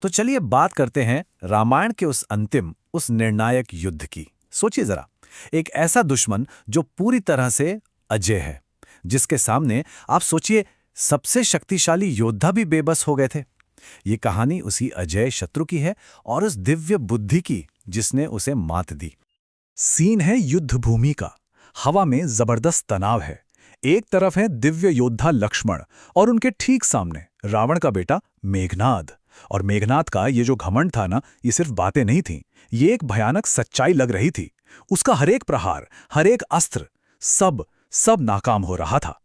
तो चलिए बात करते हैं रामायण के उस अंतिम, उस निर्णायक युद्ध की। सोचिए जरा, एक ऐसा दुश्मन जो पूरी तरह से अजेय है, जिसके सामने आप सोचिए सबसे शक्तिशाली योद्धा भी बेबस हो गए थे। ये कहानी उसी अजेय शत्रु की है और उस दिव्य बुद्धि की जिसने उसे मात दी। सीन है युद्ध भूमि का। हवा में जबरदस्त तनाव है। एक तरफ है दिव्य योद्धा लक्ष्मण और उनके ठीक सामने रावण का बेटा मेघनाद। और मेघनाद का ये जो घमंड था ना, ये सिर्फ बातें नहीं थीं, ये एक भयानक सच्चाई लग रही थी। उसका हर एक प्रहार, हर एक अस्त्र, सब सब नाकाम हो रहा था।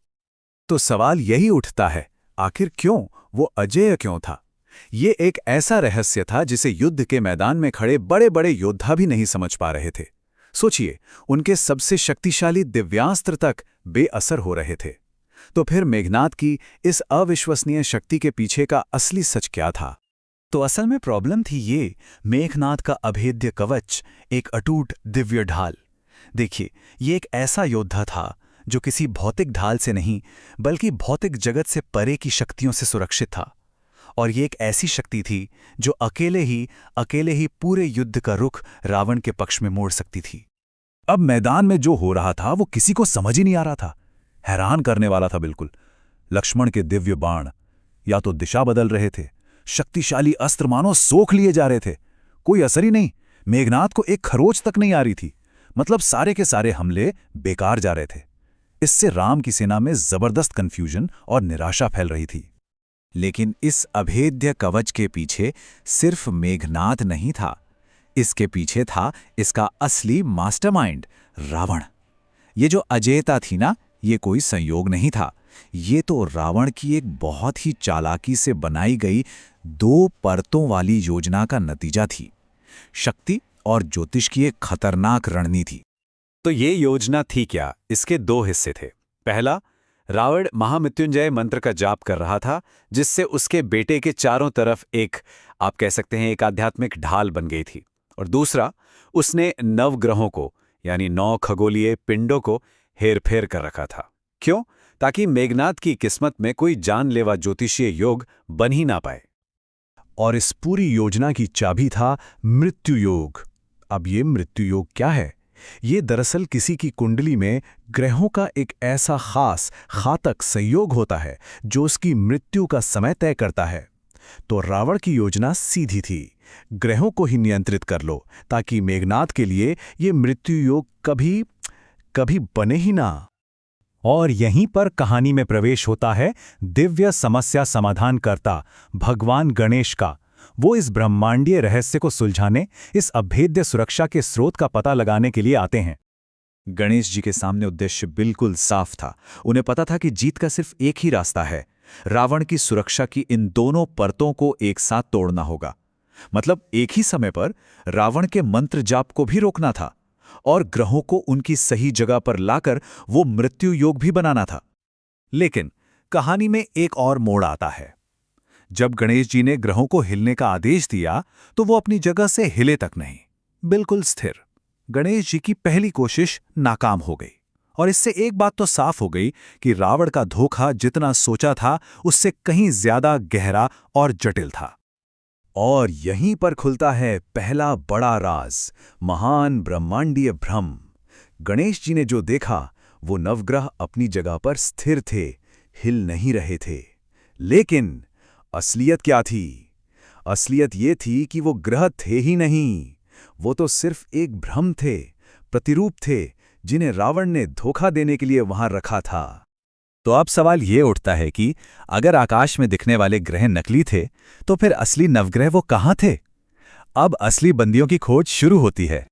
तो सवाल यही उठता है, आखिर क्यों? वो अजेय क्यों था? ये एक ऐसा रहस्य था जिसे युद्ध के मैदान में खड़े बड़े बड़े योद्धा भी नहीं समझ पा रहे थे। सोचिए, उनके सबसे शक्तिशाली दिव्यास्त्र तक बेअसर हो रहे थे। तो फिर मेघनाद की इस अविश्वसनीय शक्ति के पीछे का असली सच क्या था? तो असल में प्रॉब्लम थी ये, मेघनाद का अभेद्य कवच, एक अटूट दिव्य ढाल। देखिए, ये एक ऐसा योद्धा था जो किसी भौतिक ढाल से नहीं, बल्कि भौतिक जगत से परे की शक्तियों से सुरक्षित था। और ये एक ऐसी शक्ति थी जो अकेले ही पूरे युद्ध का रुख रावण के पक्ष में मोड़ सकती थी। अब मैदान में जो हो रहा था वो किसी को समझ ही नहीं आ रहा था। हैरान करने वाला था बिल्कुल। लक्ष्मण के दिव्य बाण या तो दिशा बदल रहे थे, शक्तिशाली अस्त्र मानो सोख लिए जा रहे थे, कोई असर ही नहीं। मेघनाद को एक खरोच तक नहीं आ रही थी। मतलब सारे के सारे हमले बेकार जा रहे थे। इससे राम की सेना में जबरदस्त कंफ्यूजन और निराशा फैल रही थी। लेकिन इस अभेद्य कवच के पीछे सिर्फ मेघनाद नहीं था, इसके पीछे था इसका असली मास्टरमाइंड, रावण। ये जो अजेयता थी ना, ये कोई संयोग नहीं था। ये तो रावण की एक बहुत ही चालाकी से बनाई गई दो परतों वाली योजना का नतीजा थी। शक्ति और ज्योतिष की एक खतरनाक रणनीति। तो ये योजना थी क्या? इसके दो हिस्से थे। पहला, रावण महामृत्युंजय मंत्र का जाप कर रहा था, जिससे उसके बेटे के चारों तरफ एक, आप कह सकते हैं, एक आध्यात्मिक ढाल बन गई थी। और दूसरा, उसने नवग्रहों को यानी 9 खगोलीय पिंडों को हेरफेर कर रखा था। क्यों? ताकि मेघनाद की किस्मत में कोई जानलेवा ज्योतिषीय योग बन ही ना पाए। और इस पूरी योजना की चाबी था मृत्यु योग। अब ये मृत्यु योग क्या है? ये दरअसल किसी की कुंडली में ग्रहों का एक ऐसा खास घातक संयोग होता है जो उसकी मृत्यु का समय तय करता है। तो रावण की योजना सीधी थी, ग्रहों को ही नियंत्रित कर लो ताकि मेघनाद के लिए ये मृत्यु योग कभी कभी बने ही ना। और यहीं पर कहानी में प्रवेश होता है दिव्य समस्या समाधानकर्ता भगवान गणेश का। वो इस ब्रह्मांडीय रहस्य को सुलझाने, इस अभेद्य सुरक्षा के स्रोत का पता लगाने के लिए आते हैं। गणेश जी के सामने उद्देश्य बिल्कुल साफ था। उन्हें पता था कि जीत का सिर्फ एक ही रास्ता है, रावण की सुरक्षा की इन दोनों परतों को एक साथ तोड़ना होगा। मतलब एक ही समय पर रावण के मंत्र जाप को भी रोकना था और ग्रहों को उनकी सही जगह पर लाकर वो मृत्यु योग भी बनाना था। लेकिन कहानी में एक और मोड़ आता है। जब गणेश जी ने ग्रहों को हिलने का आदेश दिया तो वो अपनी जगह से हिले तक नहीं, बिल्कुल स्थिर। गणेश जी की पहली कोशिश नाकाम हो गई। और इससे एक बात तो साफ हो गई कि रावण का धोखा जितना सोचा था उससे कहीं ज्यादा गहरा और जटिल था। और यहीं पर खुलता है पहला बड़ा राज, महान ब्रह्मांडीय भ्रम। गणेश जी ने जो देखा वो नवग्रह अपनी जगह पर स्थिर थे, हिल नहीं रहे थे। लेकिन असलियत क्या थी? असलियत ये थी कि वो ग्रह थे ही नहीं, वो तो सिर्फ एक भ्रम थे, प्रतिरूप थे जिन्हें रावण ने धोखा देने के लिए वहां रखा था। तो अब सवाल ये उठता है कि अगर आकाश में दिखने वाले ग्रह नकली थे तो फिर असली नवग्रह वो कहाँ थे? अब असली बंदियों की खोज शुरू होती है।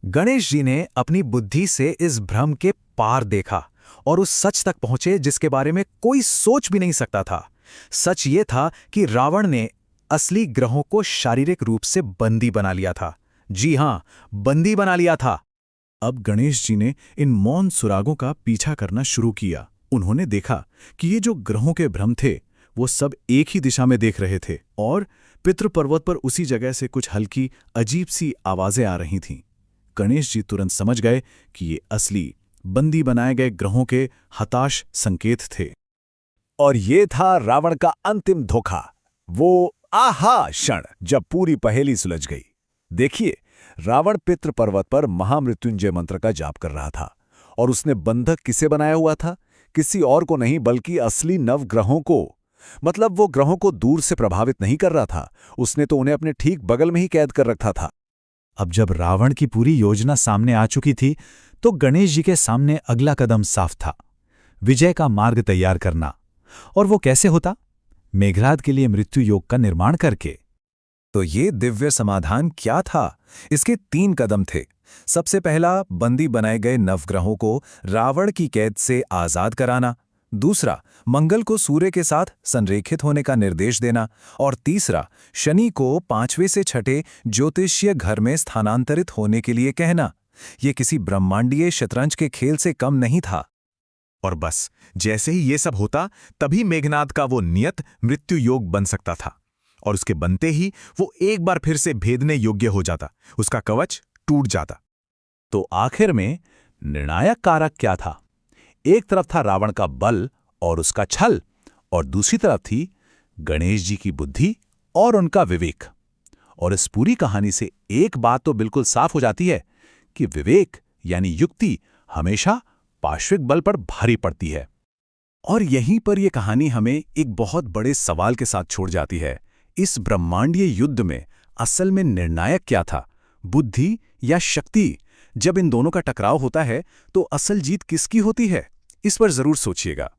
गणेश जी ने अपनी बुद्धि से इस भ्रम के पार देखा और उस सच तक पहुंचे जिसके बारे में कोई सोच भी नहीं सकता था। सच ये था कि रावण ने असली ग्रहों को शारीरिक रूप से बंदी बना लिया था। जी हां, बंदी बना लिया था। अब गणेश जी ने इन मौन सुरागों का पीछा करना शुरू किया। उन्होंने देखा कि ये जो ग्रहों के भ्रम थे वो सब एक ही दिशा में देख रहे थे और पितृ पर्वत पर उसी जगह से कुछ हल्की अजीब सी आवाजें आ रही थीं। गणेश जी तुरंत समझ गए कि ये असली बंदी बनाए गए ग्रहों के हताश संकेत थे। और ये था रावण का अंतिम धोखा। वो आहा क्षण जब पूरी पहेली सुलझ गई। देखिए, रावण पितृ पर्वत पर महामृत्युंजय मंत्र का जाप कर रहा था और उसने बंधक किसे बनाया हुआ था? किसी और को नहीं बल्कि असली नवग्रहों को। मतलब वो ग्रहों को दूर से प्रभावित नहीं कर रहा था, उसने तो उन्हें अपने ठीक बगल में ही कैद कर रखा था। अब जब रावण की पूरी योजना सामने आ चुकी थी तो गणेश जी के सामने अगला कदम साफ था, विजय का मार्ग तैयार करना। और वो कैसे होता? मेघनाद के लिए मृत्यु योग का निर्माण करके। तो ये दिव्य समाधान क्या था? इसके 3 कदम थे। सबसे पहला, बंदी बनाए गए नवग्रहों को रावण की कैद से आजाद कराना। दूसरा, मंगल को सूर्य के साथ संरेखित होने का निर्देश देना। और तीसरा, शनि को 5वें से 6ठे ज्योतिषीय घर में स्थानांतरित होने के लिए कहना। ये किसी ब्रह्मांडीय शतरंज के खेल से कम नहीं था। और बस जैसे ही ये सब होता, तभी मेघनाद का वो नियत मृत्यु योग बन सकता था। और उसके बनते ही वो एक बार फिर से भेदने योग्य हो जाता, उसका कवच टूट जाता। तो आखिर में निर्णायक कारक क्या था? एक तरफ था रावण का बल और उसका छल, और दूसरी तरफ थी गणेश जी की बुद्धि और उनका विवेक। और इस पूरी कहानी से एक बात तो बिल्कुल साफ हो जाती है कि विवेक यानी युक्ति हमेशा पार्श्विक बल पर भारी पड़ती है। और यहीं पर यह कहानी हमें एक बहुत बड़े सवाल के साथ छोड़ जाती है। इस ब्रह्मांडीय युद्ध में असल में निर्णायक क्या था, बुद्धि या शक्ति? जब इन दोनों का टकराव होता है तो असल जीत किसकी होती है? इस पर जरूर सोचिएगा।